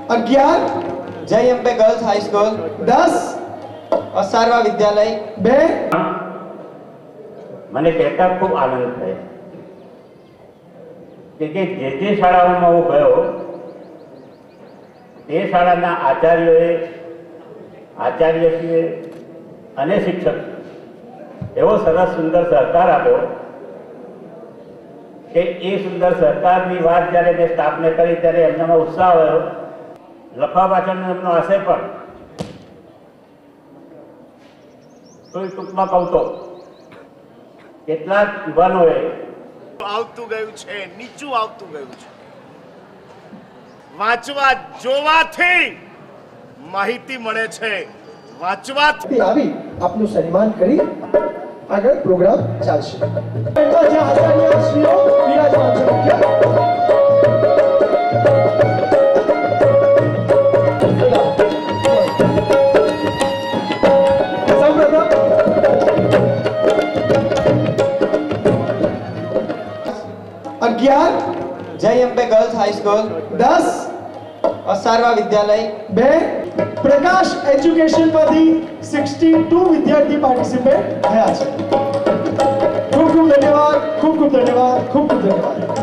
11 Jay Ambe girls high school 10 Asarwa विद्यालय 2 મને કહેતા ખૂબ આનંદ થાય કે જે શાળાઓમાં હું ગયો તે શાળાના આચાર્યશ્રીએ અને શિક્ષક એવો સરસ સુંદર સહકાર આપ્યો કે એ સુંદર સહકારની વાત જ્યારે મેં સ્ટાફને કરી ત્યારે એમનામાં ઉત્સાહ આવ્યો. લખવા પાછળનો એમનો આશય પણ તો ટૂંકમાં કહું તો કેટલાક યુવાનોએ આવતું ગયું છે, નીચું આવતું ગયું છે. વાંચવા જોવાથી માહિતી મળે છે, વાંચવાથી આવી આપનું સન્માન કરી આગળ પ્રોગ્રામ ચાલશે. આચાર્યશ્રીઓ બિરાજમાન છે. सौप्रथम 11 Jay Ambe girls high school 10 Asarwa विद्यालय 2 प्रकाश एजुकेशन માંથી 62 વિદ્યાર્થી પાર્ટિસિપેટ થયા છે. ખૂબ ખૂબ ધન્યવાદ, ખૂબ ખૂબ ધન્યવાદ, ખૂબ ખૂબ ધન્યવાદ.